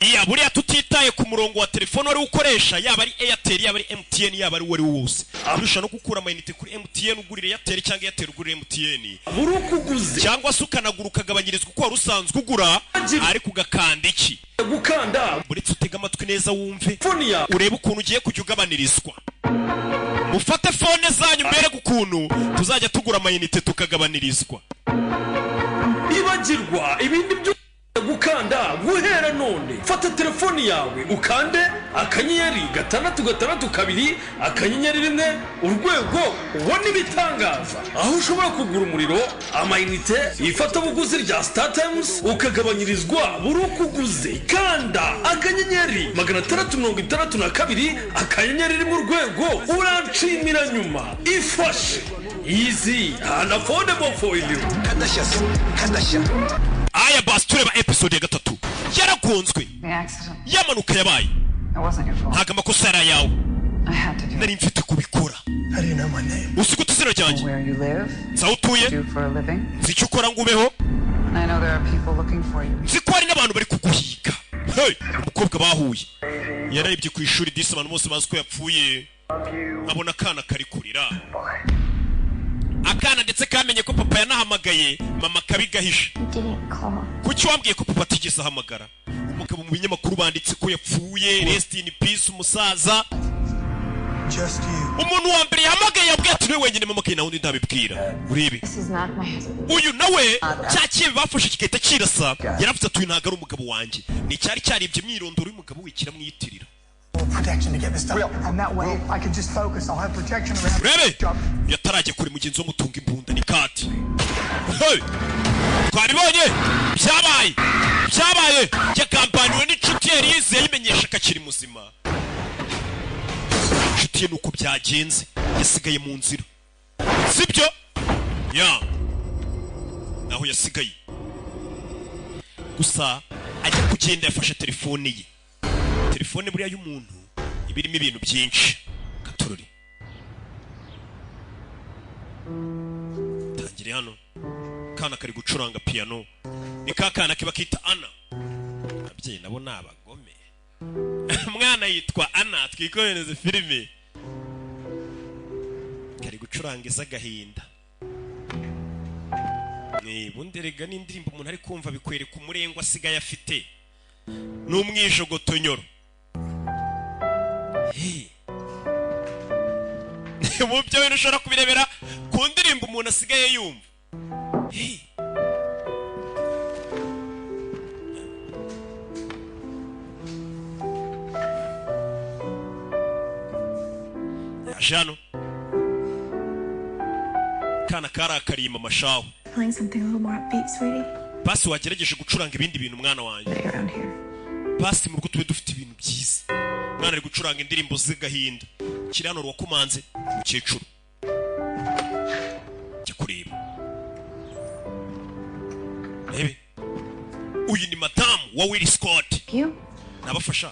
iya buriya tutitaye ku murongo wa telefone wari ukoresha yaba ari Airtel yaba ari MTN yaba ari wari wose arusha no gukura amayinite kuri MTN ugurira Airtel cyangwa Airtel ugurira MTN burukuguze cyangwa se ukanagura ukagabanyirizwa uko wari usanzwe ugura ariko ugakanda iki gukanda buretse utega amatwi neza wumve urebe ukuntu ugiye kujya ugabanirizwa ufate phone zanyu mbere gukuntu tuzajya tugura amayinite tukagabanirizwa ibagirwa ibindi byo gukanda guhera none fata telefoni yawe ukande akanyenyeri 662 akanyenyeri 1 urwego ubone ibitangaza aho ushobora kugura umuriro amayinite ifata buguzi rya Star Times ukagabanyirizwa burukuguze kanda akanyenyeri 662 akanyenyeri 1 urwego uranshimira nyuma ifashe easy and affordable for you kadashya aya basi tureba episode ya 3 yaragonzwe yamanuka yabaye ntago amakosa yari yawe nari mfite kubikora usigo tuzira ryanjye sawa utuye nzi icyo ukora ngo ubeho nzi ko hari n'abantu bari kuguhiga umukobwa bahuye yarayibye ku ishuri disi abantu bose bazi ko yapfuye abona akana kari kurira akana ndetse kamenye ko papa yanahamagaye mama kabigahisha kuki wambwiye ko papa atigeze ahamagara umugabo mu binyamakuru banditse ko yapfuye rest in peace umusaza umuntu wa mbere yahamagaye yabwiye ati niwe wenyine mama kina wundi ndabibwira urebe uyu nawe cyakiye bafashe kigahita kirasa yaravuze ati uyu ntago ari umugabo wanjye ni cyari cyaribye imyirondoro y'umugabo wikira mwiyitirira protection to get this stuff. And that way I can just focus. I'll have protection around. Rebe yatarajye kuri mugenzi wo mutunga imbunda ni kati. Twaribonye byabaye yakambaniwe n'inshuti yarize yimenyesha akakiri muzima. Inshuti nuko byagenze yasigaye mu nzira. Sibyo? Ya. Naho yasigaye. Gusa ajya kugenda yafashe telefone ye. Telefone buriya y'umuntu ibirimo ibintu byinshi katururi tangire hano kana kari gucuranga piano ni kakana kiba kita Ana abye nabo nabagome mwana yitwa Ana twikohereze filime kari gucuranga izagahinda bunderega n'indirimbo umuntu ari kumva bikwereka umurengo asigaye afite n'umwijogotonyoro mu byo bintu ushobora kubirebera ku ndirimbo umuntu asigaye yumva jano kana karakarima amashaho basi wagerageje gucuranga ibindi bintu mwana wanjye basi mu rugo tube dufite ibintu byiza mwana ari gucuranga indirimbo z'agahinda kirano rwakumanze umukecuru cyo kureba rebe uyu ni madamu wa Will Scott nabafasha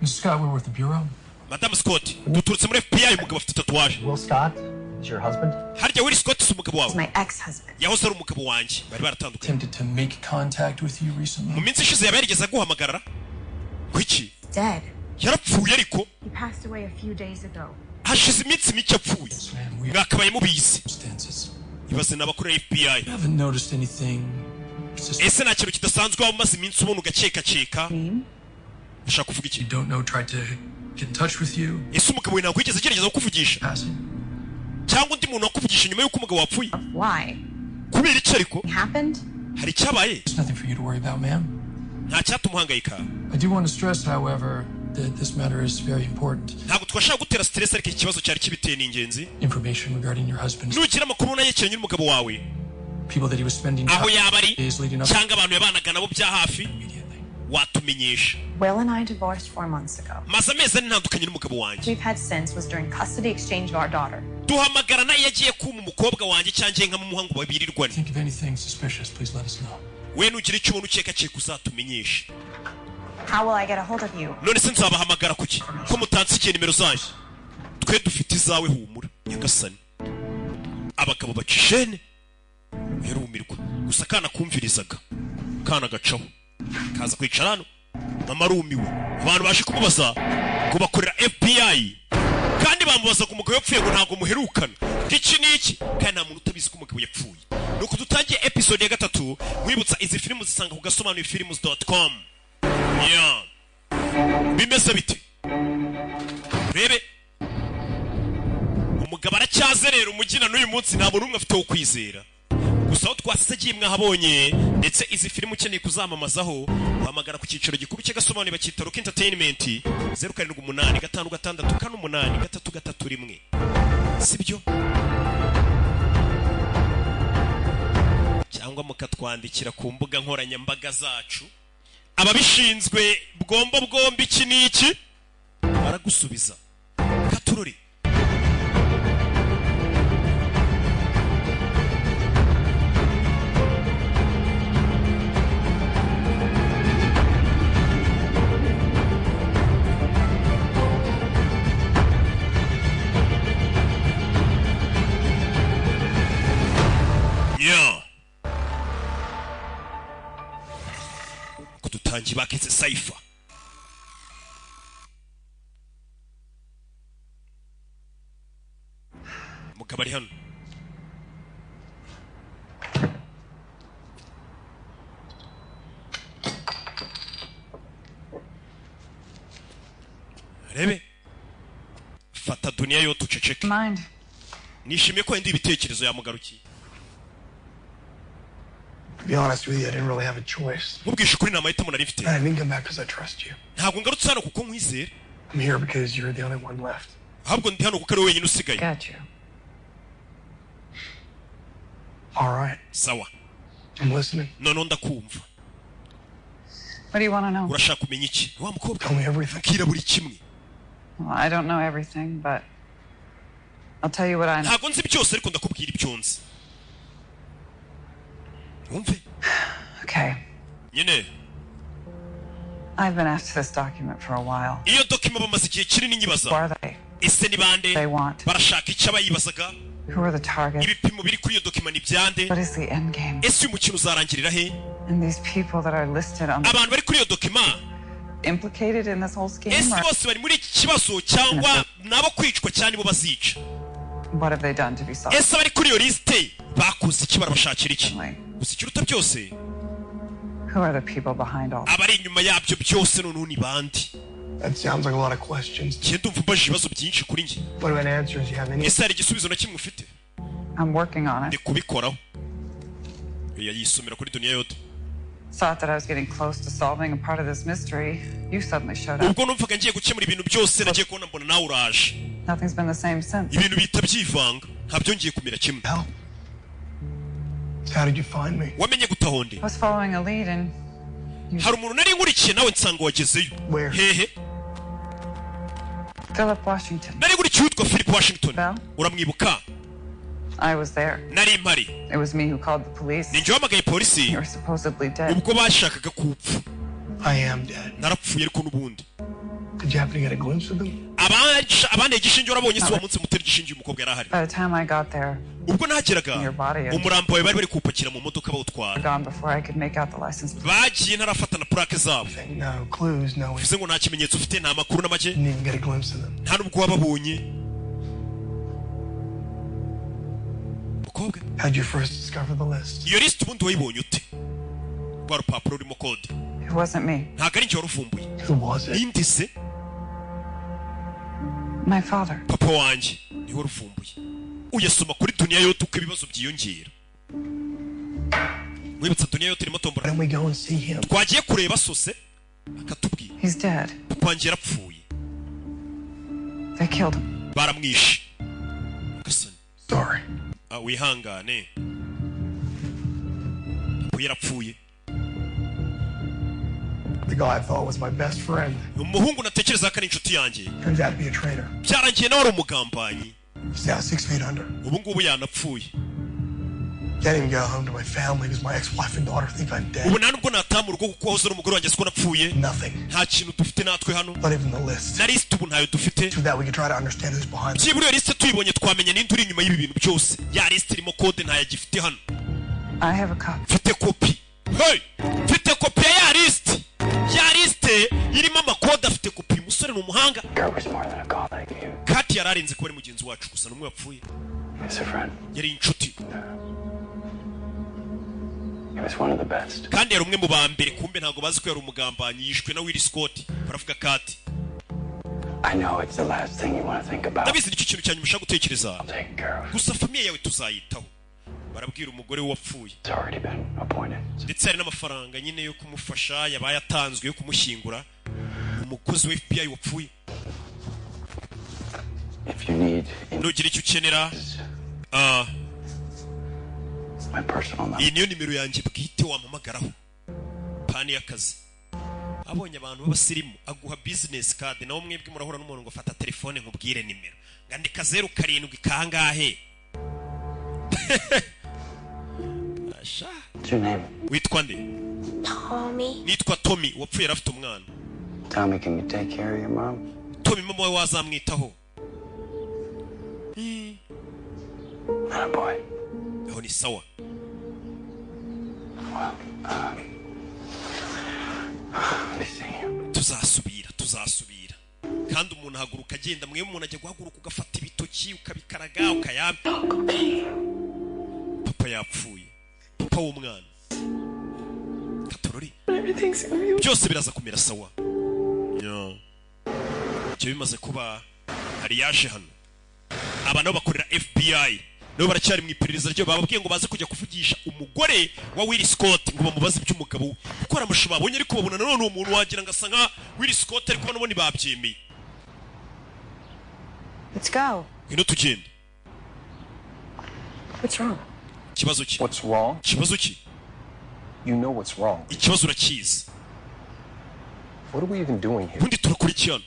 Scott, we're with the bureau. Madame Scott duturutse muri FBI umugabo afite tatuwaje Will Scott is your husband? harya Will Scott si umugabo wawe my ex-husband yahoze ari umugabo wanjye bari baratandukanye Attempted to make contact with you recently. mu minsi ishize yaberigeza guhamagarara kwiki dead yarapfuye ariko he passed away a few days ago hashize iminsi mike apfuye mwakabaye mubizi ibaze n'abakorera FBI I haven't noticed anything. ese nta kintu kidasanzwe waba umaze iminsi ubona ugakeka ushaka kuvuga iki You don't know, tried to get in touch with you. ese umugabo we ntabwo yigeze agerageza kukuvugisha Passing. cyangwa undi muntu wakuvugisha nyuma y'uko umugabo wapfuye why kubera iki ariko it happened hari icyabaye There's nothing for you to worry about, ma'am. nta cyatuma uhangayika I do want to stress, however, that this matter is very important. ntabwo twashaka gutera stress ariko iki kibazo cyari kibiteye n'ingenzi Information regarding your husband, nugira amakuru nayekeranye n'umugabo wawe people that he was spending aho yaba ari days leading up cyangwa abantu yabanaga nabo bya hafi immediately. watumenyesha Will and I divorced 4 months ago maze amezi ane ntandukanye n'umugabo wanjye we've had since was during custody exchange of our daughter duhamagarana iyo agiye kuma umukobwa wanjye cyangwa nkamuha ngo babirirwane Think of anything suspicious, please let us know. we nugira icyo ubona ukeka uzatumenyesha how will I get a hold of you none se nzabahamagara kuki ko mutansikiye nimero zanyu twe dufite izawe humura nyagasani abagabo bacishene yarumirwa gusa kana kumvirizaga kana gacaho kaza kwicara hano mama arumiwe abantu baje kumubaza ngo bakorera FBI kandi bamubaza ko umugabo yapfuye ngo ntago muherukana iki niki kandi nta muntu utabizi ko umugabo yapfuye nuko dutangiye episode ya 3 mwibutsa izi filmu zisanga ku gasobanuyefilms.com yeah bimeze bite rebe umugabo aracyazerera umugina n'uyu munsi nta muntu umwe afite wo kwizera gusa aho twasigiye mwahabonye ndetse izi filmu ukeneye kuzamamazaho uhamagara ku cyiciro gikuru cy'agasobanuye bakita Rock Entertainment 0785568831 sibyo cyangwa mukatwandikira ku mbuga nkoranyambaga zacu ababishinzwe bwombi iki niki baragusubiza katurore kudutangi baketse Cypher mugabo ari hano rebe fata dunia yo tuceceke nishimiye ko ndi ibitekerezo yamugarukiye. To be honest with you, I didn't really have a choice. I didn't come back because I trust you. I'm here because you're the only one left. Got you. All right. I'm listening. What do you want to know? Tell me everything. Well, I don't know everything, but I'll tell you what I know. Okay. I've been after this document for a while. Who are they? They want. Who are the targets? What is the end game? And these people that are listed on the implicated in this whole scheme? What have they done to be sorry? Who are the people behind all this? That sounds like a lot of questions. What about answers? You have any? I'm working on it. Thought that I was getting close to solving a part of this mystery. You suddenly showed up. Nothing's been the same since. Hell. So how did you find me? I was following a lead and Where? Philip Washington. Bell? I was there. It was me who called the police. You were supposedly dead. I am dead. Did you happen to get a glimpse of them? By the time I got there, your body had gone before I could make out the license plate. No clues, no. Didn't even get a glimpse of them. How'd you first discover the list? It wasn't me. Who was it? My father. Papa wanje niwe ruvumbuye uyasoma kuri dunia yo tuko ibibazo byiyongera mwibutsa dunia yo turimo tombora twagiye kureba sose akatubwira He's dead. papa wanje yarapfuye They killed him. baramwishe gasani Sorry. wihangane papa yarapfuye. The guy I thought was my best friend. Umuhungu natekereza ko ari inshuti yanjye. Turns out to be a traitor. Byarangiye nawe ari umugambanyi. He's now 6 feet under. Ubu ngubu yanapfuye. Can't even go home to my family because my ex-wife and daughter think I'm dead. Ubu ntabwo natamu urugo kuko wahoze n'umugore wanjye siko napfuye. Nothing. Nta kintu dufite natwe hano. Not even the list. Na list ubu ntayo dufite. So that we can try to understand who's behind it. Byibura list tuyibonye twamenye ninde uri inyuma y'ibi bintu byose. Ya list irimo code ntayo gifite hano. I have a copy. Mfite kopi. Hey! Mfite kopi ya list. Ya list irimo amakode afite kopi umusore ni umuhanga Kati yararenze kuba ari mugenzi wacu gusa n'umwe wapfuye yari inshuti kandi yari umwe mu ba mbere kumbe ntabwo bazi ko yari umugambanyi yishwe na Will Scott baravuga Kati ndabizi nicyo kintu cyanyuma ushaka gutekereza gusa famiye yawe tuzayitaho barabwira umugore we wapfuye ndetse hari n'amafaranga nyine yo kumufasha yabaye atanzwe yo kumushyingura umukozi wa FBI wapfuye nugira icyo ukenera iyi niyo nimero yanjye bwite wampamagaraho pani y'akazi abonye abantu b'abasirimu aguha business card nawe mwebwe murahura n'umuntu ngo fata telefone nkubwire nimero ngandika 07 kangahe asha witwa nde Tommy nitwa Tommy wapfuye yarafite umwana Tommy, can you take care of your mom? Tommy mama we wazamwitaho Not a boy. aho ni sawa tuzasubira kandi umuntu ahaguruka agenda mwe umuntu ajya guhaguruka ugafata ibitoki ukabikaraga ukayamba papa yapfuye papa w'umwana Katorori byose biraza kumera sawa cyo bimaze kuba hari yaje hano abantu bakorera FBI nabo baracyari mu iperereza ryo bababwiye ngo baze kujya kuvugisha umugore wa Will Scott ngo bamubaze iby'umugabo gukora amashu babonye ariko babona none umuntu wagira ngo asanga Will Scott ariko nabo ntibabyemeye. Let's go. Ino tugende. What's wrong? Kibazo ki? What's wrong? Kibazo ki? You know what's wrong. Ikibazo urakizi. What are we even doing here? Bundi turakurikirana.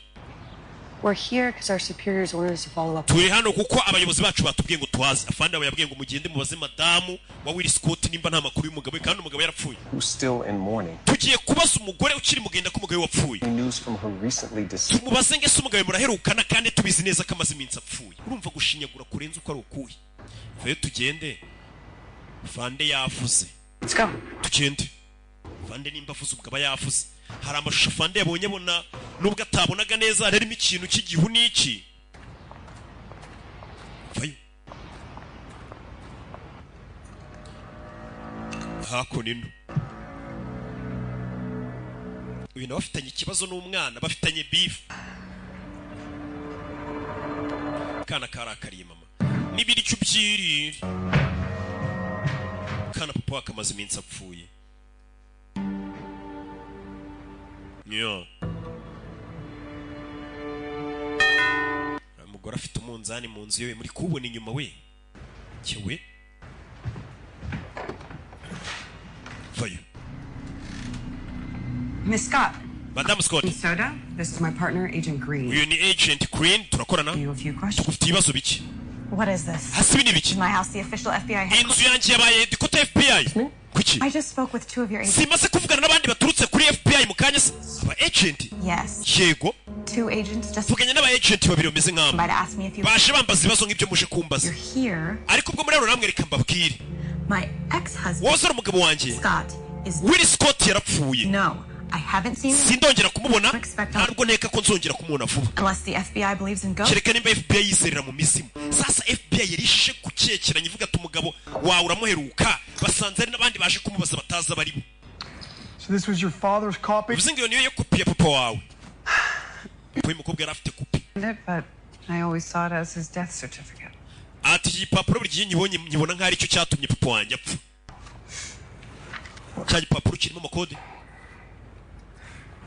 We're here because our superiors wanted us to follow up. Turi hano kuko abayobozi bacu batubwiye ngo twaze afande aba yabwiye ngo mugende mubaze madamu wa Will Scott nimba nta makuru y'umugabo kandi umugabo yarapfuye. Who's still in mourning? Tugiye kubaza umugore ukiri mugenda ko umugabo wapfuye. News from her recently deceased. Tumubaze ngese umugabo muraherukana kandi tubizi neza ko amaze iminsi apfuye. Urumva gushinyagura kurenza uko ari ukuye. Vayo tugende. Fande yavuze. Let's go. Tugende. Fande nimba avuze umugabo yavuze. Hari amashusho Fande yabonye abona nubwo atabonaga neza harimo ikintu cy'igihu n'iki. Vayo. Hakunino. Uyu nawe afitanye ikibazo n'umwana bafitanye beef. Kana karakariye mama. Nibiri cyubyiri. Kana papa wakamaze iminsi apfuye. Yo. Umugore afite umunzani mu nzu yewe muri kubona inyuma we. Cyewe. Vayo. Miss Scott. Madam Scott. Soda. This is my partner, Agent Green. Uyu ni Agent Green turakorana. You have a few questions. Ufite ibibazo biki? What is this? Hasibi ni biki? My house, the official FBI headquarters. Inzu yanjye yabaye dikota FBI. Kuki? I just spoke with two of your agents. Simaze kuvugana n'abandi baturutse kuri FBI mu kanya se. Aba agent? Yes. Yego. Two agents just Vuganye n'aba agent babiri bameze nk'abo. might ask me if you Baje bambaza ibibazo nk'ibyo muje kumbaza. You're here. Ariko ubwo muri rero namwe reka mbabwire. My ex-husband Wowe ari umugabo wanjye. Scott is Will Scott yarapfuye. No, I haven't seen him Sindongera kumubona. Ntabwo nteka ko nzongera kumubona vuba. unless the FBI believes in ghosts. Kereka nimba FBI yizerera mu mizimu. Sasa FBI yarishe kucyekeranya ivuga ati umugabo wawe uramuheruka basanze ari n'abandi baje kumubaza bataza barimo. So this was your father's copy? Bivuze ngo niyo kopi ya papa wawe. Uyu mukobwa yari afite kopi. But I always saw it as his death certificate. Ati igipapuro buri gihe nyibona nk'ari cyo cyatumye papa wanjye apfa. Cya gipapuro kirimo amakode.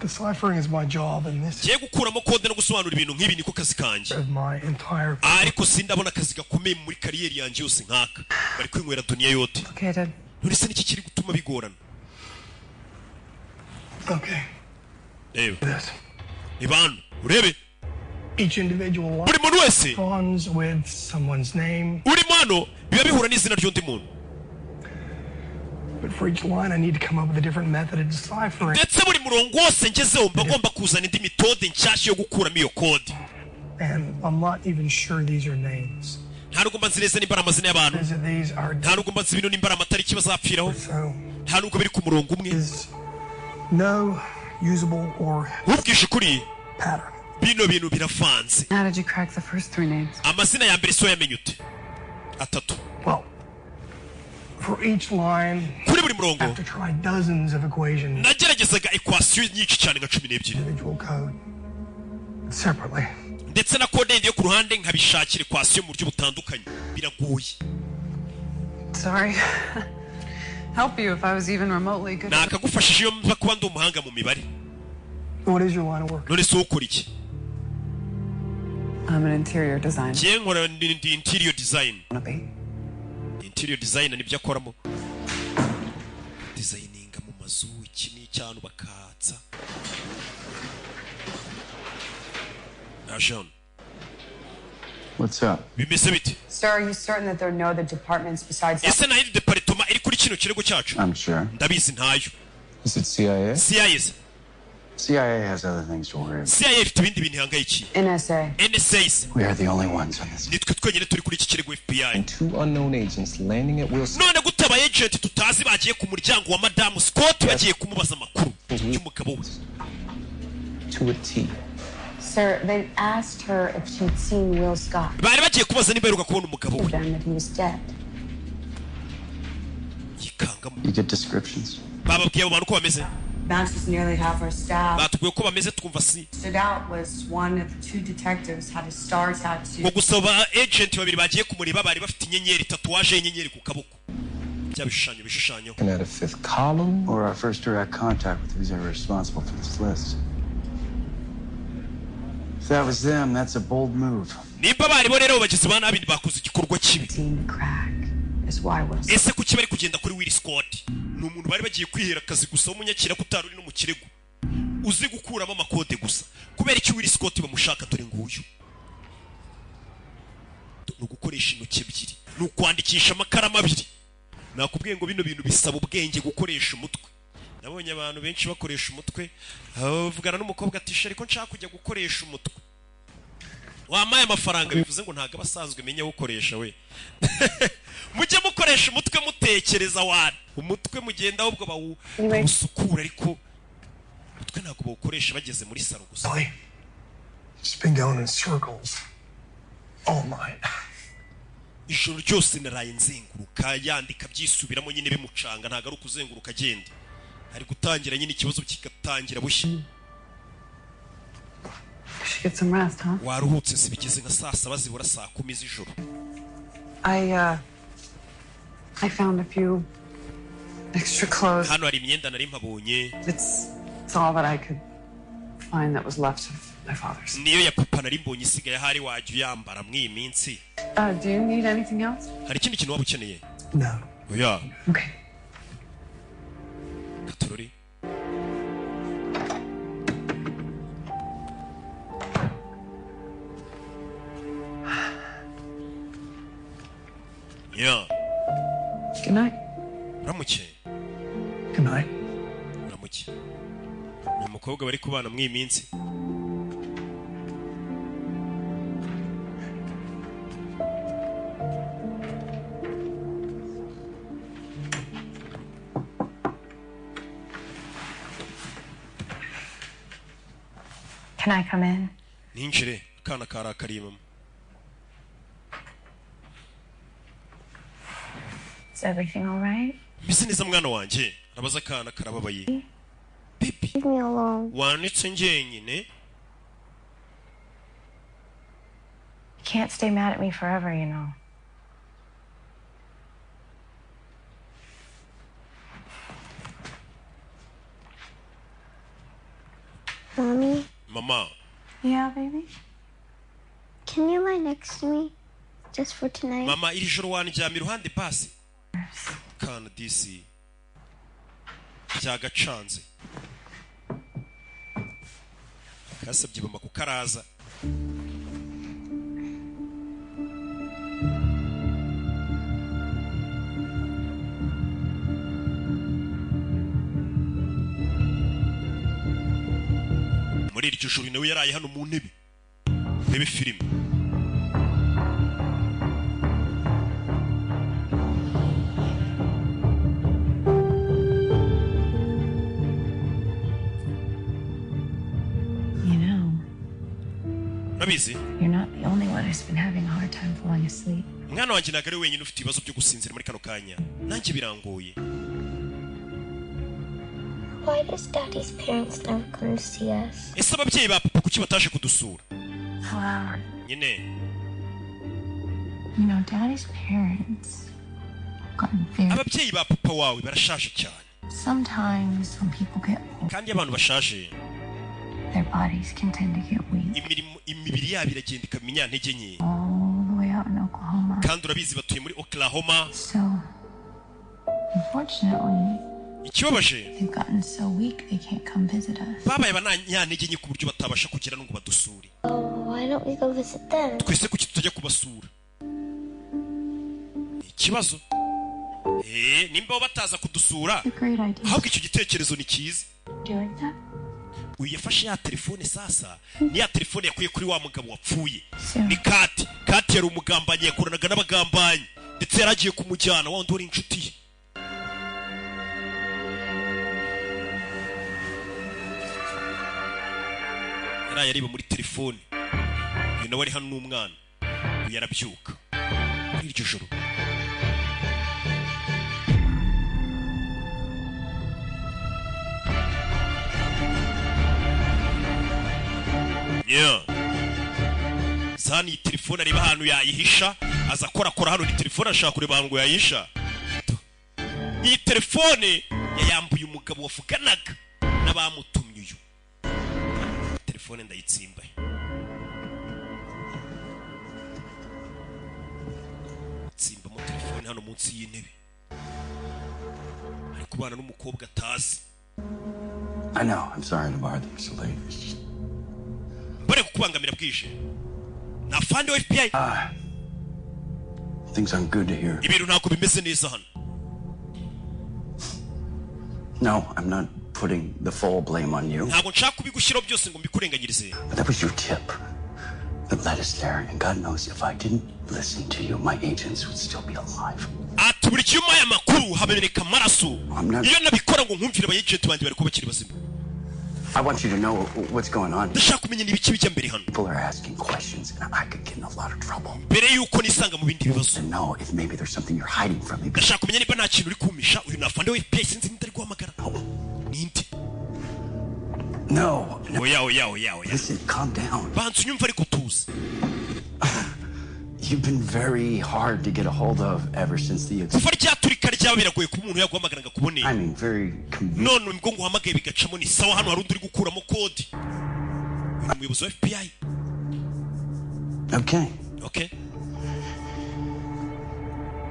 Deciphering is my job and this Giye gukuramo kode no gusobanura ibintu nk'ibi niko kazi kanje. is my entire Ariko sindabona akazi gakomeye muri kariyeri yanjye yose nkaka. Bari kwinywera dunia yote. Complicated. None se niki kiri gutuma bigorana? Okay. Reba. This. Ibanu, urebe. Each individual line Buri muntu wese corresponds with someone's name. uri mano biba bihura n'izina ry'undi muntu. But for each line I need to come up with a different method of deciphering. Ndetse buri murongo wose ngezeho mbagomba kuzana indi metode nshyashya yo gukuramo iyo kode. And I'm not even sure these are names. Nta nubwo mbanzi neza nimba ari amazina y'abantu. These are Nta nubwo mbanzi bino nimba ari amatariki bazapfiraho. so Nta nubwo biri ku murongo umwe. is no usable or nkubwishe ukuri pattern. bino bintu biravanze. How did you crack the first 3 names? Amazina ya mbere so yamenye ute? Atatu. Well, for each line, kuri buri murongo after trying dozens of equations, nageragezaga equation nyinshi cyane nka 12 individual code separately. ndetse na code yo ku ruhande nkabishakira equation mu buryo butandukanye biragoye. Sorry. Help you if I was even remotely good. nakagufashije iyo mva kuba ndi umuhanga mu mibare. What is your line of work? none so ukora iki? I'm an interior designer. je nkora ndi interior design. Interior designer nibyo akoramo. Designinga mu mazu iki ni cyane bakatsa. Ajon. What's up? Bimeze bite? Sir, are you certain that there are no other departments besides... ese nayo department iri kuri kino kirego cyacu? I'm sure. Ndabizi ntayo. Is it CIA? CIA. CIA has other things to worry about. CIA ifite ibindi bintu ihangayikiye. NSA. NSA. We are the only ones on this. nitwe twenyine turi kuri iki kirego FBI. And 2 unknown agents landing at Wilson. none gute aba agent tutazi bagiye ku muryango wa Madame Scott bagiye kumubaza amakuru y'umugabo we. To a T. Sir, they asked her if she'd seen Will Scott. bari bagiye kubaza niba yaruka kubona umugabo we. Them that he was dead. yikangamo. You get descriptions. bababwiye abo bantu ko bameze. Matches nearly half our staff. batubwiye ko bameze twumva si. Stood out was one of the 2 detectives had a star tattoo. ngo gusaba agent babiri bagiye kumureba bari bafite inyenyeri tatuwaje y'inyenyeri ku kaboko. bya bishushanyo. And at a 5th column. Or our first direct contact with who's ever responsible for this list. If that was them, that's a bold move. nimba bari bo rero bagize ba nabi bakoze igikorwa kibi. Team crack is why Will Scott. ese kuki bari kugenda kuri Will Scott? ni umuntu bari bagiye kwihera akazi gusa umunyakira kutari uri no mu kirego uzi gukuramo amakode gusa. kubera iki Will Scott bamushaka dore nguyu? no gukoresha intoki ebyiri, no kwandikisha amakaramu abiri. nakubwiye ngo bino bintu bisaba ubwenge gukoresha umutwe. nabonye abantu benshi bakoresha umutwe. bavugana n'umukobwa ati sheri ko nshaka kujya gukoresha umutwe. wamaye amafaranga bivuze ngo ntago abasanzwe menya gukoresha we. mujye mukoresha umutwe mutekereza wana. umutwe mugenda ahubwo bawusukura ariko umutwe ntago bawukoresha bageze muri saro gusa. It's been going in circles all night. ijoro ryose naraye nzenguruka yandika byisubiramo nyine bimucanga ntago ari ukuzenguruka agenda. ari gutangira nyine ikibazo kigatangira bushya. Should get some rest, huh? waruhutse si bigeze nka saa 7 zibura saa 10 z'ijoro. I found a few extra clothes. hano hari imyenda nari mpabonye. It's all that I could find that was left of my father's. niyo ya papa nari mbonye isigaye hari wajya uyambara mw'iyi minsi. Do you need anything else? hari ikindi kintu waba ukeneye? No. oya. Okay. katorori. yeah. Good night. Ramuke. Good night. Ramuke. ni umukobwa bari kubana mw'iyi minsi. Can I come in? ninjire kana karakariye mama. Is everything all right? mbese neza mwana wanjye. arabaza kana karababaye. baby. Leave me alone. wanitse njyenyine. You can't stay mad at me forever, you know. Mommy? mama. Yeah, baby? Can you lie next to me? Just for tonight? mama iri joro wanjyama iruhande basi. kana disi byagacanze. kasabye mama kukaraza. muri iryo joro nawe yaraye hano mu ntebe rebe filime. urabizi You're not the only one who's been having a hard time falling asleep. Mwana wanjye nagari wenyine ufite ibibazo byo gusinzira muri kano kanya nanjye birangoye Why does Daddy's parents never come to see us? Ese ababyeyi ba papa kuki bataje kudusura Flower. nyine You know, Daddy's parents gotten very... ababyeyi ba papa wawe barashaje cyane Sometimes when people get old, kandi abantu bashaje their bodies can tend to get weak. imibiri yabo iragenda ikamenya ntege nke All the way out in Oklahoma. kandi urabizi batuye muri Oklahoma So, unfortunately, ikibabaje they've gotten so weak they can't come visit us. babaye bananyantege nke ku buryo batabasha kugera ngo badusure Why don't we go visit them? twese kuki tutajya kubasura ikibazo nimba bataza kudusura ahubwo icyo gitekerezo ni cyiza uyu yafashe ya telefone sasa ni ya telefone yakuye kuri wa mugabo wapfuye ni kati yari umugambanyi yakoranaga n'abagambanyi ndetse yaragiye kumujyana wa wundi wari inshuti ye yari yareba muri telefone uyu nawe ari hano n'umwana uyu yarabyuka muri iryo joro zani iyi telefone areba ahantu yayihisha aza korakora hano ni telefone ashaka kureba ahantu yayihisha iyi telefone yayambuye umugabo wavuganaga n'abamutumye uyu telefone ndayitsimba tsimbamo telefone hano munsi y'intebe ari kubana n'umukobwa atazi I know, I'm sorry to bother you so late. It's just... Bare kukubangamira bwije. Na fande wa FBI. Things aren't good to hear. Ibintu ntako bimeze neza hano. No, I'm not putting the full blame on you. Ntabwo nshaka kubigushyiraho byose ngo mbikurenganyirize. But that was your tip that led us there, and God knows if I didn't listen to you, my agents would still be alive. Atuburi cyuma ya makuru habereka maraso. Iyo nabikora ngo nkumvire aba agent bandi bari kubakira bazima. I want you to know what's going on. Ndashaka kumenya nibiki bijya mbere hano. People are asking questions and I could get in a lot of trouble. Mbere yuko nisanga mu bindi bibazo. To know if maybe there's something you're hiding from me. Ndashaka kumenya niba nta kintu uri kumisha uyu nafande wa FBI sinzi ndari guhamagara. Ninde? No. Oya. Listen, calm down. Bantu nyumva ariko tuzi. You've been very hard to get a hold of ever since the I mean, very convenient. No, mgongo hamagaye bigacamo ni sawa hano harundi uri gukuramo kodi. Umuyobozi wa FBI. Okay.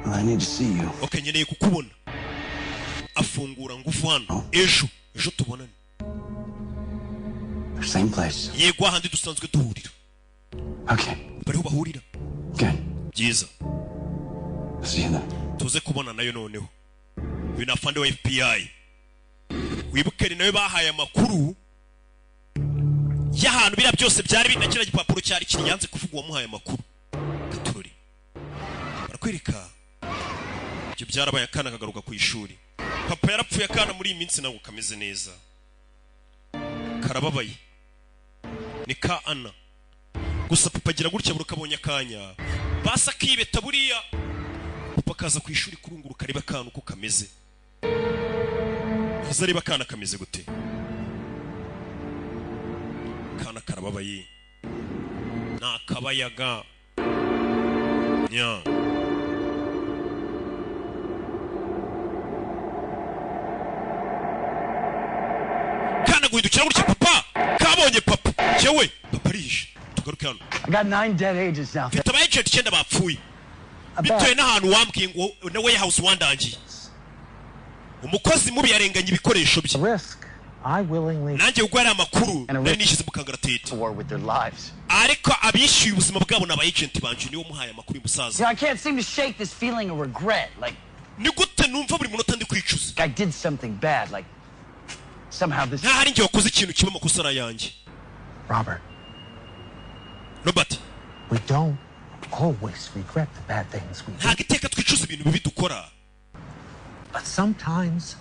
Well, I need to see you. Okay, nyeneye kukubona. Afungura ngufu hano. Ejo tubonane. Same place. Yego ahandi dusanzwe duhurira. Okay. Bariho bahurira. Good. Byiza. See you then. Tuze kubona nayo noneho. Uyu nafande wa FBI. Wibuke ni nawe bahaye amakuru y'ahantu bira byose byari binakira gipapuro cyari kinyanze kuvugwa muhaye amakuru. Gatururi. Barakwereka. Ibyo byarabaye akana kagaruka ku ishuri. Papa yarapfuye akana muri iyi minsi nago kameze neza. Karababaye. Ni ka Ana. Gusa papa agira gutya burukabonye akanya. Basa kibeta buriya. Papa kaza ku ishuri kurunguruka reba kana uko kameze. Azareba kana kameze gute. Kana karababaye. Na kabayaga. Nya. Kana guhindukira gutya papa. Kabonye papa. Cyewe papa rije. Tugaruke hano. I got 9 dead agents now. Mfite agent 9 bapfuye. Bitewe n'ahantu wambwiye ngo na warehouse wandangiye. Umukozi mubi yarenganye ibikoresho bye. Nanjye ugwara amakuru nari nishize mu kangaratete. Ariko abishyuye ubuzima bwabo na agent banje niwo muhaye amakuru y'umusaza. I can't seem to shake this feeling of regret, like ni gute numva buri munota ndi kwicuza. I did something bad, like somehow this. Ntahari ngiye wakoze ikintu kiba makosa yanjye. Robert, we don't always regret the bad things we do. Nta giteka twicuza ibintu bibi dukora. But sometimes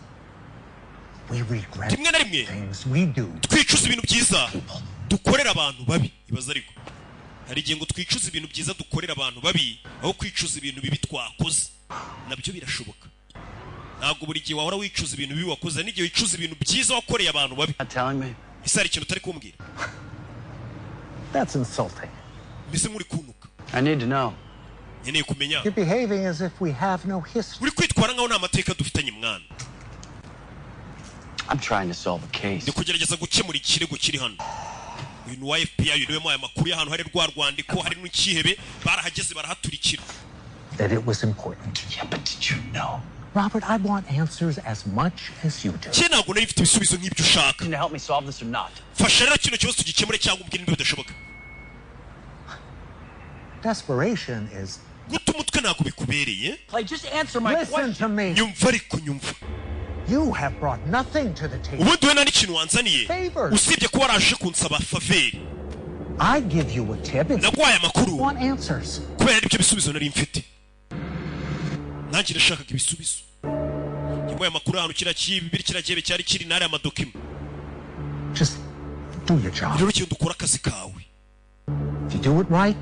we regret things we do. Twicuza ibintu byiza dukorera abantu babi ibaza ariko. hari igihe ngo twicuza ibintu byiza dukorera abantu babi aho kwicuza ibintu bibi twakoze nabyo birashoboka ntabwo buri gihe wahora wicuza ibintu bibi wakoze n'igihe wicuza ibintu byiza wakoreye abantu babi isari ikintu utari kumbwira That's insulting. mbese muri kunuka I need to know. nkeneye kumenya You're behaving as if we have no history. uri kwitwara nkaho nta mateka dufitanye mwana I'm trying to solve a case. ndi kugerageza gukemura ikirego kiri hano uyu ni wa FBI yuriwemo aya makuru y'ahantu hari rwa rwandiko hari n'ikihebe barahageze barahaturikira That it was important. Yeah, but did you know? Robert, I want answers as much as you do. cye ntabwo nari mfite ibisubizo nk'ibyo ushaka Can you help me solve this or not? fasha rero kino kibazo tugikemure cyangwa umbwire niba bidashoboka Desperation is... guta umutwe ntabwo bikubereye Clay, just answer my Listen question. to me. nyumva ariko nyumva You have brought nothing to the table. ubundi we nta n'ikintu wanzaniye Favors. usibye kuba waraje kunsaba faveri I give you a tip. It's naguhaye amakuru want answers. kubera aribyo bisubizo nari mfite nanjye nashakaga ibisubizo yaguhaye amakuru ahantu kiriya kibiri kiriya gihebe cyari kiri n'ariya madokima Just do your job. rero ikintu dukora akazi kawe If you do it right,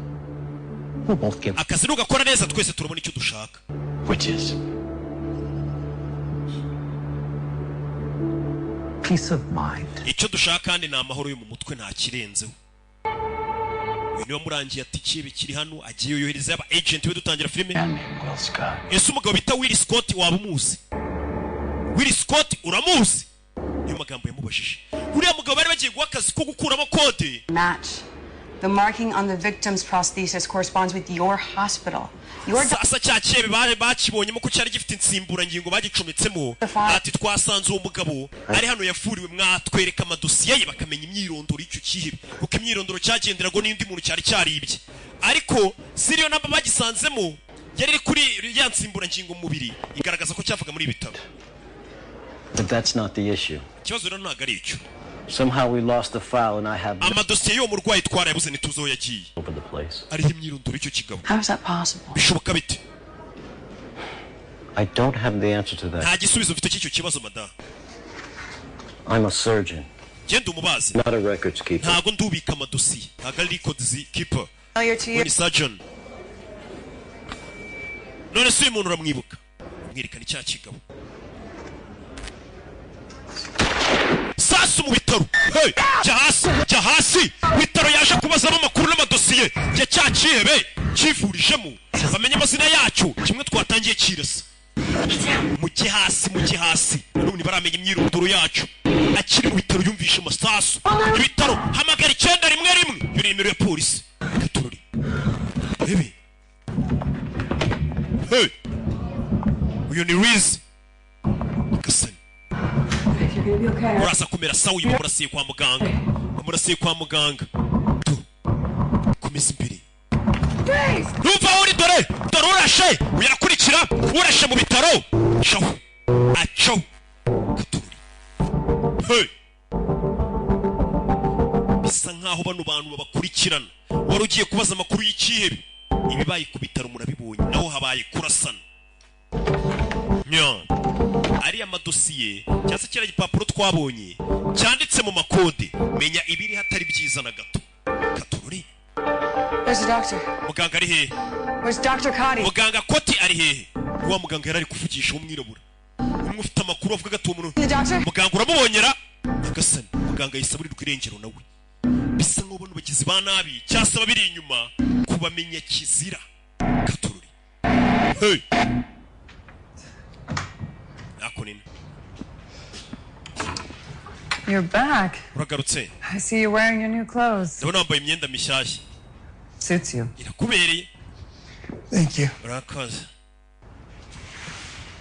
we'll both get akazi nugakora neza twese turabona icyo dushaka Which is? peace of mind. icyo dushaka kandi ni amahoro yo mu mutwe nta kirenzeho uyu niwe murangiye ati ikibe kiri hano agiye yohereza aba agent we dutangira filime Will Scott. ese umugabo bita Will Scott waba umuzi Will Scott uramuzi niyo magambo yamubajije uriya mugabo bari bagiye guha akazi ko gukuramo kode Match. The marking on the victim's prosthesis corresponds with your hospital. Your sasa cya kibe bakibonyemo ko cyari gifite insimburangingo bagicometsemo ati twasanze uwo mugabo ari hano yafuriwe mwatwereka amadosiye ye bakamenya imyirondoro y'icyo kihebe kuko imyirondoro cyagenderago n'indi muntu cyari cyaribye ariko siriyo namba bagisanzemo yari iri kuri ya nsimburangingo mu mubiri igaragaza ko cyavuga muri ibitaro But that's not the issue. ikibazo rero ntabwo ari icyo Somehow we lost the file and I have amadosiye y'uwo murwayi twarayabuze ntituzi aho yagiye over the place. ariho imyirondoro y'icyo kigabo How is that possible? bishoboka bite I don't have the answer to that. nta gisubizo mfite cy'icyo kibazo madamu I'm a surgeon, genda umubazi not a records keeper. ntabwo ndubika amadosiye ntabwo ari records keeper Failure to we ni surgeon none se uyu muntu uramwibuka mwerekana icya kigabo sasa mu bitaro hey jya hasi bitaro yaje kubazamo amakuru n'amadosiye ya cya kihebe kivurijemo bamenye amazina yacyo kimwe twatangiye kirasa mujye hasi none baramenya imyirondoro yacu akiri mu bitaro yumvishe amasasu ibitaro hamagara 911 yuri nimero ya polisi katururi bebe hey uyu ni Riz Gasani uraza kumera sawa uyu murasiye kwa muganga komeza imbere numva uri dore urashe uyarakurikira urashe mu bitaro acaho hey bisa nkaho bano bantu babakurikirana wari ugiye kubaza amakuru y'ikihebe ibibaye ku bitaro murabibonye naho habaye kurasana ariya amadosiye cyangwa se kiriya gipapuro twabonye cyanditse mu makode menya ibiri hatari byiza na gato katururi muganga ari hehe muganga Koti ari hehe wa muganga yari ari kuvugisha umwirabura umwe ufite amakuru avuga ati uwo muntu muganga uramubonyera Nyagasani muganga yisaburirwa irengero nawe bisa nk'ubu bagizi ba nabi cyasaba biri inyuma kubamenya kizira katururi hey nakonina You're back. uragarutse I see you wearing your new clothes. ndabona wambaye imyenda mishyashya Suits you. irakubereye Thank you. urakoze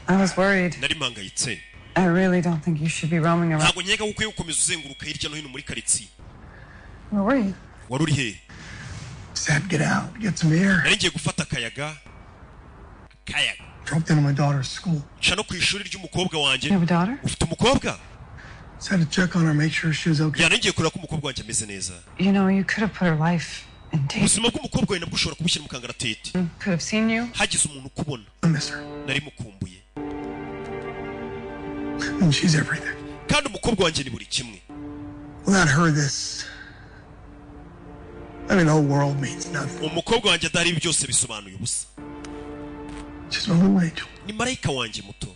I was worried. nari mpangayitse I really don't think you should be roaming around. ntabwo nkeka ko ukwiye gukomeza uzenguruka hirya no hino muri karitsiye Where were you? wari uri hehe Said get out, get some air. nari ngiye gufata akayaga Dropped into my daughter's school. nca no ku ishuri ry'umukobwa wanjye You have a daughter? ufite umukobwa Said to check on her, make sure she was okay. nari ngiye kureba ko umukobwa wanjye ameze neza You know, you could have put her life in danger. ubuzima bw'umukobwa wawe nabwo ushobora kubushyira mu kangaratete Could have seen you. hagize umuntu ukubona I miss her. nari mukumbuye And she's everything. kandi umukobwa wanjye ni buri kimwe Without her, this I mean, the whole world means nothing. umukobwa wanjye adahari byose bisobanuye ubusa. Just my little angel. Ni marayika wanjye muto.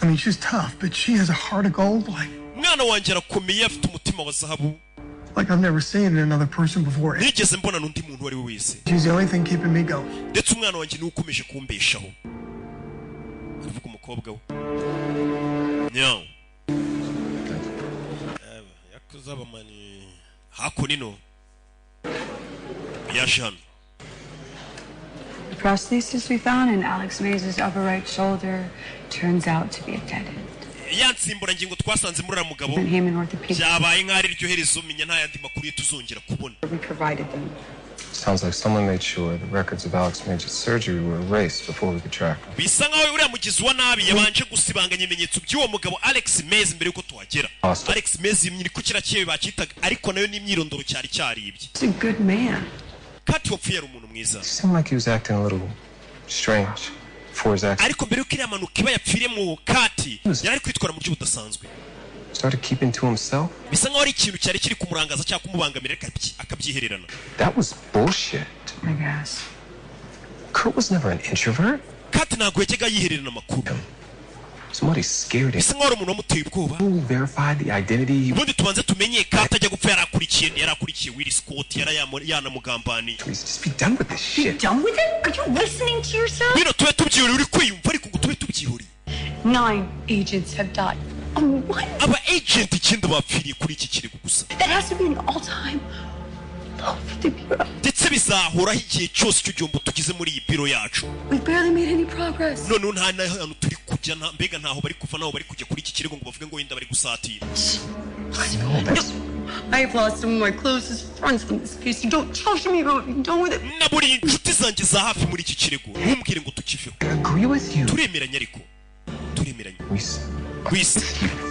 I mean, she's tough, but she has a heart of gold. Mwana wanjye arakomeye afite umutima wa zahabu. Like I've never seen in another person before. Nigeze mbona n'undi muntu ari we wese. She's the only thing keeping me going. Ndetse umwana wanjye niwe ukomeje kumbeshaho. Aravuga umukobwa we. Nyawo. Yakuza bamani. Hako nino. Yashan. The prosthesis we found in Alex Mays' upper right shoulder turns out to be a dead end. Yansimbura ngingo twasanze muri mugabo. Byabaye nk'ari ryo herezo minya nta yandi makuru yetuzongera kubona. We provided them. Sounds like someone made sure the records of Alex Mays' surgery were erased before we could track him. Bisa nkaho uriya mugizi wa nabi yabanje gusibanganya ibimenyetso by'uwo mugabo Alex Mays mbere yuko tuhagera. Alex Mays yimyiri ku kirakeye bakitaga ariko nayo ni imyirondoro cyari cyaribye. He's a good man. Kati wapfuye ari umuntu mwiza. Seemed like he was acting a little strange before his accident. Ariko mbere yuko iriya manuka iba yapfiriye mu Kati yari kwitwara mu buryo budasanzwe. Started keeping to himself. Bisa nkaho ari ikintu cyari kiri kumurangaza cyangwa kumubangamira akabyihererana. That was bullshit. I guess. Kurt was never an introvert. Kati ntabwo yajyaga yihererana amakuru. Somebody scared him. Bisa nkaho ari umuntu wamuteye ubwoba. Who verified the identity? Ubundi tubanze tumenye Kati ajya gupfa yarakurikiye Will Scott yanamugambani. Just be done with this shit. Done with it? Are you listening to yourself? Bino tube tubyihuri uri kwiyumva ariko ngo tube tubyihuri. 9 agents have died. What? Aba agent icyenda bapfiriye kuri iki kirego gusa. That has to be an all-time low for the bureau. Ndetse bizahoraho igihe cyose icyo gihombo tugize muri iyi biro yacu. We've barely made any progress. None nta hantu turi kujya mbega ntaho bari kuva naho bari kujya kuri iki kirego ngo bavuge ngo wenda bari gusatira. I have lost some of my closest friends from this case. You don't trust me about it. Done with it. Naburi inshuti zanjye za hafi muri iki kirego. Ntumbwire ngo tukiveho. I agree with you. Turemeranya ariko. Turemeranya. Wisi.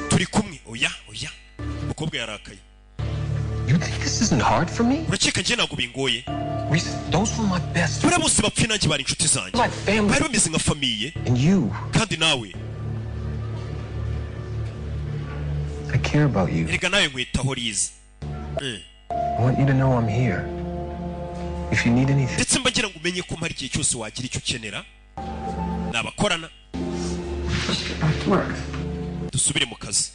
Turi kumwe. Oya. Umukobwa yarakaye. You think this isn't hard for me? Urakeka nje ntabwo bingoye. Those were my best. Buriya bose bapfuye nanjye bari inshuti zanjye. Bari bameze nka famiye. And you. Kandi nawe. I care about you. Erega nawe nkwitaho Liz. I want you to know I'm here. If you need anything. Ndetse mbagira ngo umenye ko mpari igihe cyose wagira icyo ukenera. Nabakorana. Dusubire mu kazi.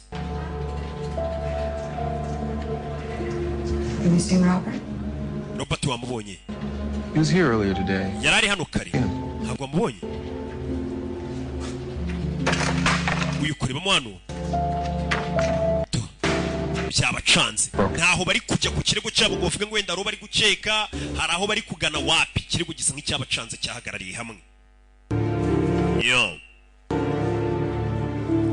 Have you seen Robert? Robert wamubonye. He was here earlier today. Yarari hano kare. Ntabwo wamubonye. Uyu kurebamo hano. Byabacanze. Ntaho bari kujya ku kirego cyabo ngo bavuge ngo wenda ro bari gukeka, hari aho bari kugana wapi. Kirego gisa nk'icyabacanze cyahagarariye hamwe. Yo.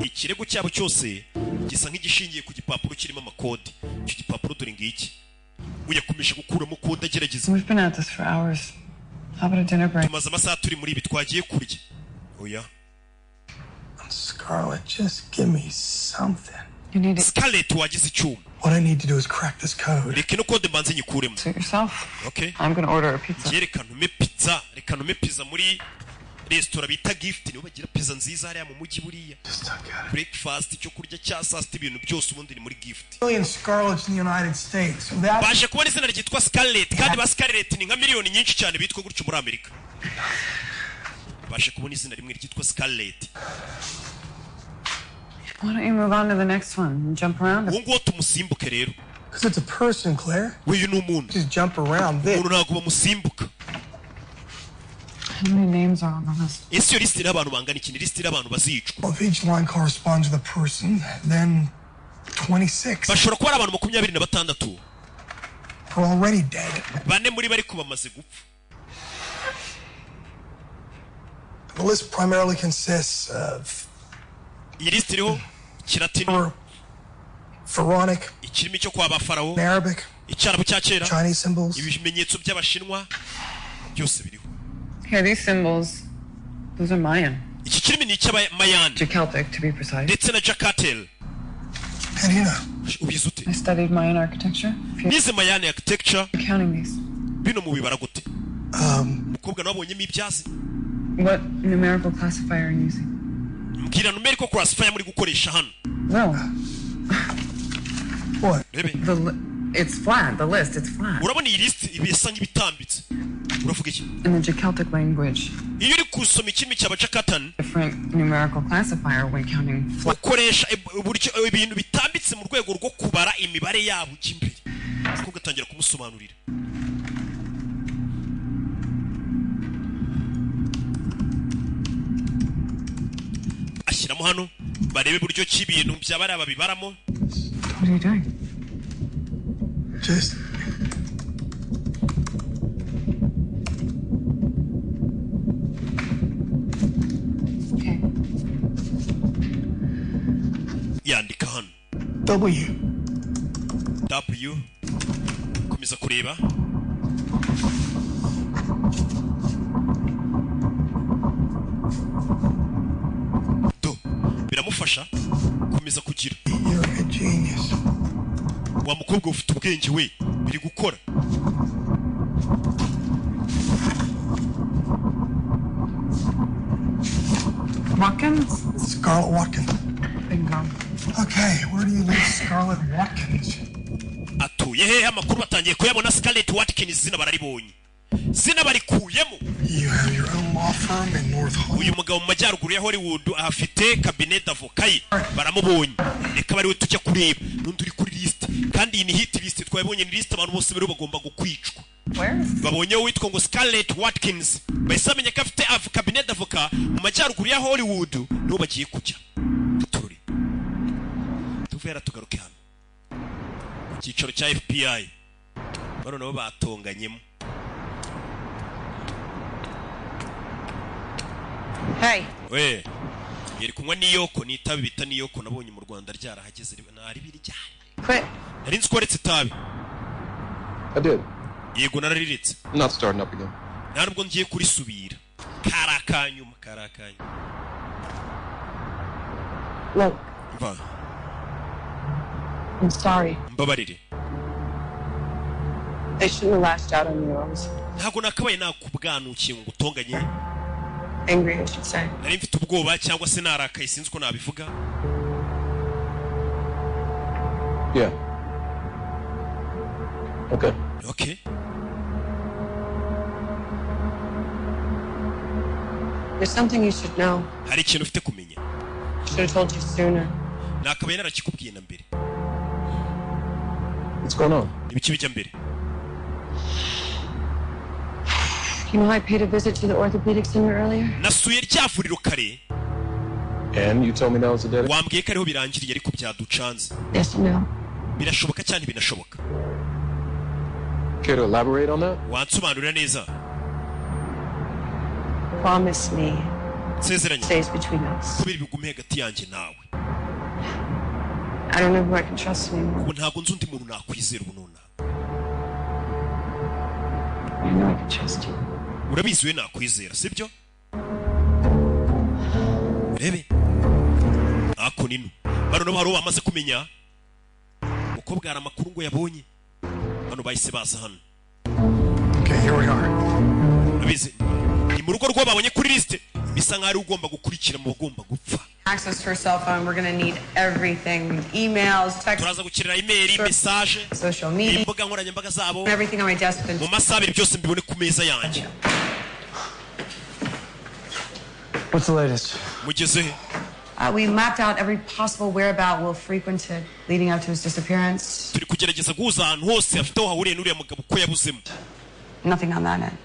Ikirego cyabo cyose gisa nk'igishingiye ku gipapuro kirimo amakode. Icyo gipapuro dore ngiki. Uyakomeje gukuramo kode agerageza. We've been at this for hours. How about a dinner break? Tumaze amasaha turi muri ibi twagiye kurya. Oya. Scarlett, just give me something. You need it. Scarlett wagize icyuma. What I need to do is crack this code. Reka no code mbanze nyikuremo. Suit yourself. Okay. I'm going to order a pizza. Reka ntume pizza muri resitora bita Gift nibo bagira pizza nziza hariya mu mujyi buriya. Breakfast icyo kurya cya saa sita ibintu byose ubundi ni muri Gift. Million Scarletts in the United States. Baje kubona izina ryitwa Scarlett kandi ba Scarlett ni nka miliyoni nyinshi cyane bitwa gutyo muri Amerika. Baje kubona izina rimwe ryitwa Scarlett. Why don't you move on to the next one and jump around? Ngo tumusimbuke rero. Because it's a person, Claire. Weyu ni umuntu. Just jump around this. Umuntu ntabwo bamusimbuka. How many names are on the list? Ese yo list y'abantu bangana iki? Ni list y'abantu bazicwa. If each line corresponds to the person, then 26. Bashobora kuba ari abantu 26. We're already dead. Bane muri bari kubamaze gupfa. The list primarily consists of iyi list iriho Kilatini, Pharaonic, ikirimi cyo kwa Farawo, Arabic, icyarabu cya kera, Chinese symbols, ibimenyetso by'abashinwa byose biriho. Here, these symbols, those are Mayan. Iki kirimi ni icy'Abamayani. Celtic, to be precise. Ndetse na Jakatel. And you know, ubizi ute? I studied Mayan architecture. Nize Mayan architecture. Counting these. Bino mu bibara gute? Mukobwa nabonyemo ibyazi. What numerical classifier are you using? Mbwira numerical classifier muri gukoresha hano. Well. What? The It's flat. The list, it's flat. urabona iyi list ibisa nk'ibitambitse uravuga iki In the Celtic language, iyo uri kusoma ikimi cy'abacakatani different numerical classifier when counting ukoresha uburyo ibintu bitambitse mu rwego rwo kubara imibare yabo cy'imbere kuko gatangira kumusobanurira ashyiramo hano barebe buryo cy'ibintu byabari ababibaramo. What are you doing? Just Okay. yandika hano W komeza kureba do biramufasha komeza kugira you're a genius. wa mukobwa ufite ubwenge we biri gukora Watkins? Scarlett Watkins. Bingo. Okay, where do you live, Scarlett Watkins? atuye hehe amakuru batangiye kuyabona Scarlett Watkins zina bararibonye zina barikuyemo. You have your own law firm in North Hollywood. uyu mugabo mu majyaruguru ya Hollywood ahafite cabinet d'avocat ye baramubonye reka bari we tujya kureba n'undi uri kuri list kandi iyi ni hit list twabonye ni list abantu bose bari bagomba gukwicwa babonye witwa ngo Scarlett Watkins bahise bamenya ko afite cabinet d'avocat mu majyaruguru ya Hollywood niho bagiye kujya turi tuvera tugaruke hano mu cyicaro cya FBI bano nabo batonganyemo. Hey. We yeri kunywa niyoko nitabi bita niyoko nabonye mu Rwanda ryarahageze nari biri cyane. Quit. Nari nzikoretsa itabi. I did. Yego narariretse. Not starting up again. Ntabwo ngiye kurisubira. Karakanyuma. Look. Va. I'm sorry. Mbabarire. I shouldn't have lashed out on you. I was Ntabwo nakabaye nakubwanukiye ngo gutonganye. angry, I should say. Nari mfite ubwoba cyangwa se narakaye sinzi ko nabivuga. Yeah. Okay. Okay. There's something you should know. Hari ikintu ufite kumenya. Should have told you sooner. Nakabaye narakikubwiye na mbere. What's going on? Ibiki bijya mbere. You know, I paid a visit to the orthopedic center earlier. Nasuye ryavuriro kare. And you told me that was a dead end? Wambwiye ko ariho birangiriye ariko byaducanze. Yes and no. Birashoboka cyane binashoboka. Care to elaborate on that? Wansobanurira neza. Promise me. Sezeranye. Stays between us. Kubiri bigume hagati yanjye nawe. I don't know who I can trust anymore. Ubu ntabwo nzi undi muntu nakwizera ubu nona. I know I can trust you. Urabizi we nakwizera sibyo? Rebe. Ako nino. Bano no baro bamaze kumenya. Mukobwa ara makuru ngo yabonye. Bano bahise baza hano. Okay, here we are. Urabizi. Ni mu rugo rwo babonye kuri list. Bisa nk'ari ugomba gukurikira mu bagomba gupfa. Access to her cell phone, we're going to need everything. Emails, text, Turaza gukirira email, message, social media, imbuga nkoranyambaga zabo. everything on my desk. Mu masaha abiri byose mbibone ku meza yanjye. What's the latest? Mugeze he? We mapped out every possible whereabout Will frequented leading up to his disappearance. Turi kugerageza guhuza ahantu hose afite aho hahuriye n'uriya mugabo ko yabuzemo. Nothing on that end.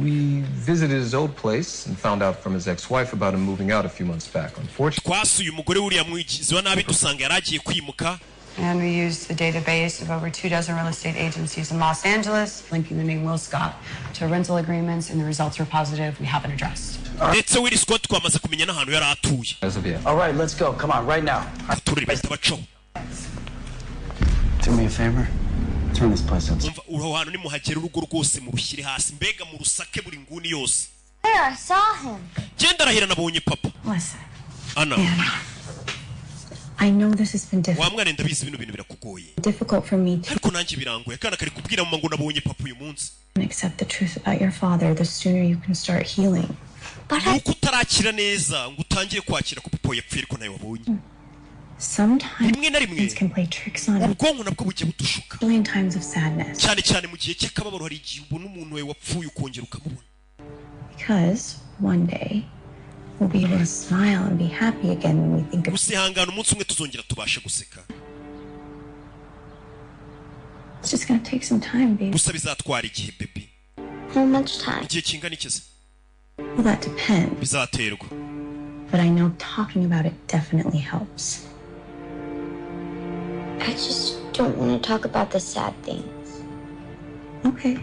We visited his old place and found out from his ex-wife about him moving out a few months back. Unfortunately, twasuye umugore wuriya mwigizi wa nabi dusanga yaragiye kwimuka. And we used the database of over 24 real estate agencies in Los Angeles, linking the name Will Scott to rental agreements, and the results were positive. We have an address. Ndetse Will Scott twamaze kumenya n'ahantu yari atuye. All right, let's go. Come on, right now. Turi bita baco. Do me a favor. Turn this place up. Umva uro hantu nimuhagera urugo rwose mu rushyire hasi mbega mu rusake buri nguni yose. There, I saw him. Genda rahira nabonye papa. Listen. Anna. I know this has been difficult. Wamwana ndabizi bino bintu birakugoye. Difficult for me to Ariko nanjye birangoye kana kari kubwira mama ngo nabonye papa uyu munsi. accept the truth about your father. The sooner you can start healing. Nuko utarakira neza ngo utangire kwakira ko papa yapfuye ariko nawe wabonye. Sometimes things can play tricks on us. Especially in times of sadness. Because one day we'll be able to smile and be happy again when we think of it. It's just going to take some time, baby. How much time? Well, that depends. But I know talking about it definitely helps. I just don't want to talk about the sad things. Okay.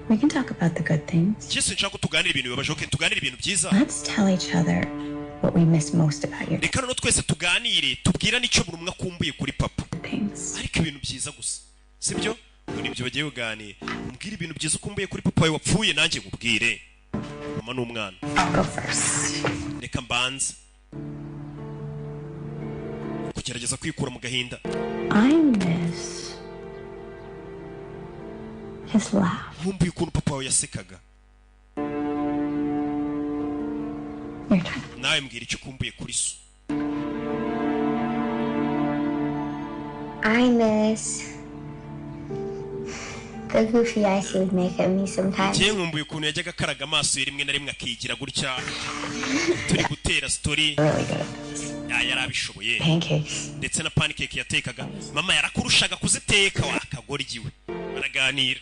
We can talk about the good things. Let's tell each other what we miss most about your things. I'll go first. I miss his laugh. Your turn. I miss the goofy eyes he would make at me sometimes. Really good. Pancakes. ndetse na pancake yatekaga mama yarakurushaga kuziteka wakagorigiwe baraganira.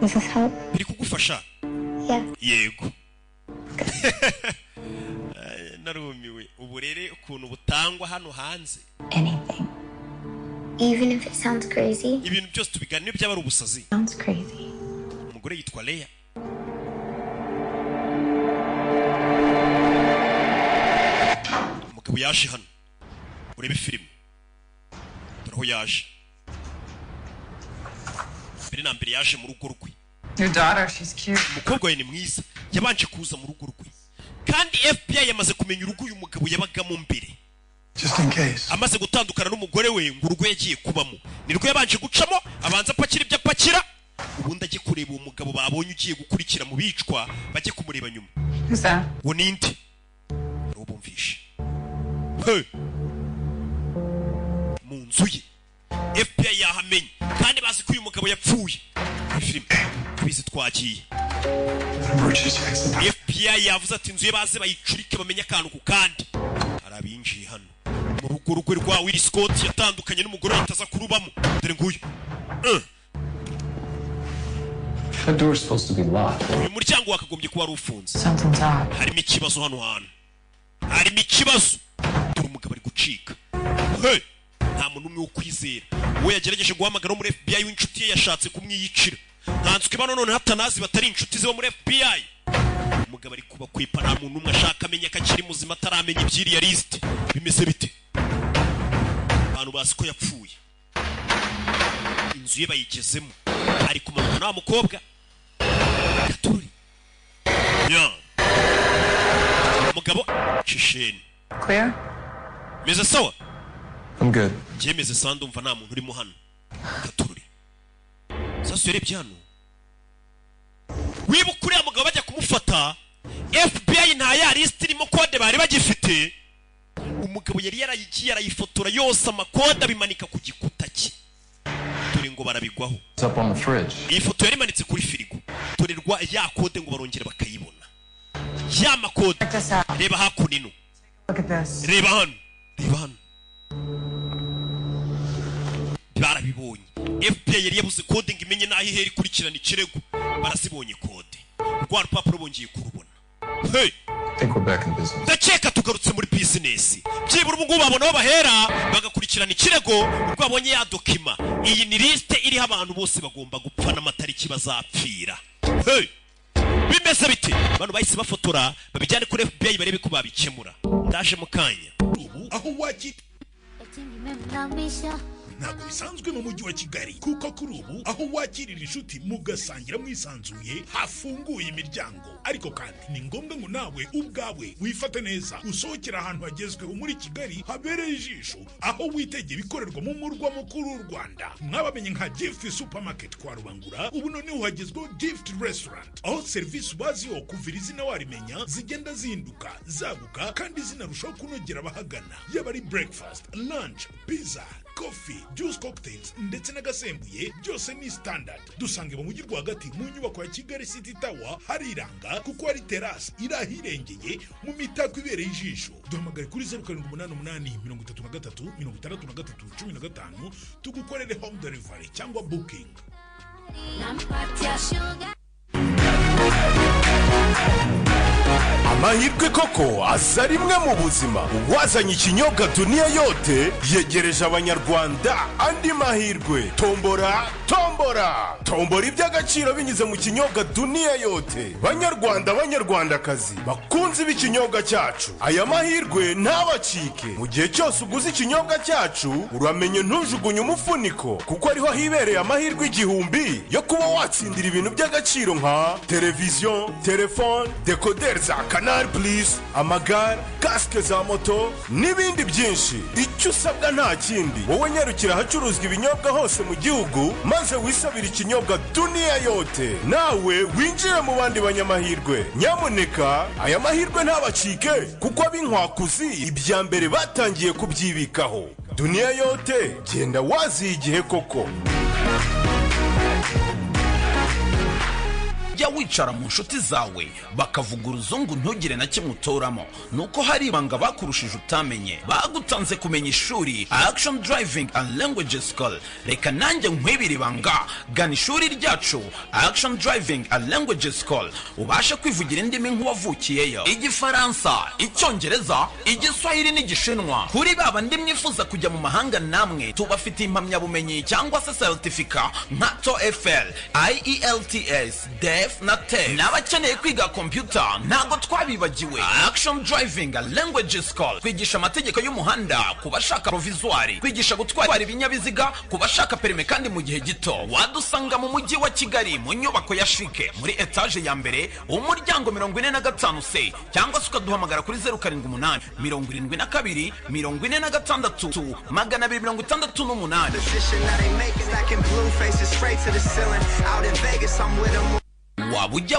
Does this help? Biri kugufasha? Yeah. Yego. Narumiwe uburere ukuntu butangwa hano hanze. Anything. Even if it sounds crazy. Ibintu byose tubiganira byaba ari ubusazi. Sounds crazy. Umugore yitwa Leia. Umugabo yaje hano. Urebe filime. Dore yaje. Mbere na mbere yaje mu rugo rwe. Your daughter, she's cute. Umukobwa we ni mwiza. Yabanje kuza mu rugo rwe. Kandi FBI yamaze kumenya urugo uyu mugabo yabagamo mbere. Just in case. Amaze gutandukana n'umugore we ngo urugo yagiye kubamo. Nirwo yabanje gucamo abanza apakira ibyo apakira. Ubundi agiye kureba uwo mugabo babonye ugiye gukurikira mu bicwa bajye kumureba nyuma. Gusa. Wo ninde? Robumvishe. Hey. Mu nzu ye. FBI yahamenye kandi bazi ko uyu mugabo yapfuye. Film bizi twagiye. FBI yavuze ati inzu ye baze bayicurike bamenye akantu ku kandi. Arabinjiye hano. Mu rugo rwe rwa Will Scott yatandukanye n'umugore yitaza kurubamo. Dore nguyu. That door is supposed to be locked. Uyu muryango wakagombye kuba rufunze. Something's up. Harimo ikibazo hano hantu. Harimo ikibazo. Dore umugabo ari gucika. Hey! Nta muntu umwe wo kwizera. We yagerageje guhamagara muri FBI w'inshuti ye yashatse kumwiyicira. Ntanswe bano none hatanazi batari inshuti ze bo muri FBI. Umugabo ari kuba kwipa nta muntu umwe ashaka amenya akakiri muzima ataramenya ibyiri ya list. Bimeze bite? Abantu basi ko yapfuye. Inzu ye bayigezemo. Ari kumanuka na mukobwa. Gaturi. Yeah. Umugabo Chisheni. Clear? Meze sawa? I'm good. Jemeze sandu mva nta muntu urimo hano. Gaturi. Sasa yarebye hano. Wibukuri ya mugabo bajya kumufata. FBI nta ya list irimo code bari bagifite. Umugabo yari yarayigiye arayifotora yose amakode bimanika ku gikuta cye. Dore ngo barabigwaho. It's up on the fridge. Iyi foto yari manitse kuri firigo. Dorerwa ya code ngo barongere bakayibona. Ya makode. Reba hakunino. Look at this. Reba hano. Reba hano. Barabibonye. FBI yari yabuze code ngo imenye naho ihera ikurikirana ikirego. Barasibonye code. Rwa rupapuro bongeye kurubona. Hey. I think we're back in business. Ndakeka tugarutse muri business. Byibura ubu ngubu babona aho bahera bagakurikirana ikirego ubwo babonye ya dokima. Iyi ni liste iriho abantu bose bagomba gupfa n'amatariki bazapfira. Hey. Bimeze bite? Abantu bahise bafotora babijyane kuri FBI barebe ko babikemura. Ndaje mu kanya. Aho waki ntabwo bisanzwe mu mujyi wa Kigali kuko kuri ubu aho wakirira inshuti mugasangira mwisanzuye hafunguye imiryango, ariko kandi ni ngombwa ngo nawe ubwawe wifate neza usohokera ahantu hagezweho muri Kigali habereye ijisho, aho witegeye ibikorerwa mu murwa mukuru w'u Rwanda. Mwabamenye nka Gift Supermarket kwa Rubangura, ubu noneho hagezweho Gift Restaurant, aho serivisi baziho kuvira izina warimenya zigenda zihinduka zaguka kandi zinarushaho kunogera abahagana, yaba ari breakfast, lunch, pizza, coffee, juice cocktails ndetse n'agasembuye byose ni standard. Dusange mu mujyi rwagati mu nyubako ya Kigali City Tower hariranga kuko hari terrace irahirengeye mu mitako ibereye ijisho. Duhamagare kuri 0788336315 tugukorere home delivery cyangwa booking. Amahirwe koko asa rimwe mu buzima. Uwazanye ikinyobwa duniya yote yegereje abanyarwanda andi mahirwe. Tombora iby'agaciro binyuze mu kinyobwa duniya yote. Banyarwanda banyarwandakazi bakunze b'ikinyobwa cyacu, aya mahirwe ntabacike. Mu gihe cyose uguze ikinyobwa cyacu uramenye ntujugunye umufuniko, kuko ariho hibereye amahirwe 1000 yo kuba watsindira ibintu by'agaciro nka televiziyo, telefone, decoder za Canal Plus, amagare, kasike za moto n'ibindi byinshi. Icyo usabwa nta kindi, wowe nyarukira ahacuruzwa ibinyobwa hose mu gihugu maze wisabira ikinyobwa duniya yote, nawe winjire mu bandi banyamahirwe. Nyamuneka aya mahirwe ntabacike, kuko ab'inkwakuzi ibya mbere batangiye kubyibikaho. Duniya yote, genda waziye igihe koko. Jya wicara mu nshuti zawe bakavuga uruzungu ntugire na kimwe utoramo, nuko hari ibanga bakurushije utamenye. Bagutanze kumenya ishuri Action Driving and Language School. Reka nanjye nkwibira ibanga, gana ishuri ryacu Action Driving and Language School ubashe kwivugira indimi nk'uwavukiyeyo: Igifaransa, Icyongereza, Igiswahili n'Igishinwa. Kuri baba ndi mwifuza kujya mu mahanga namwe tubafitiye impamyabumenyi cyangwa se certificate nka TOEFL, IELTS, na TEF. N'abakeneye kwiga computer ntago twabibagiwe. Action Driving and Language School kwigisha amategeko y'umuhanda kubashaka provisoire, kwigisha gutwara ibinyabiziga kubashaka perime kandi mu gihe gito. Wadusanga mu mujyi wa Kigali mu nyubako ya Shike muri etage ya mbere umuryango 45C, cyangwa se ukaduhamagara kuri 078 72 46 268. Wabujya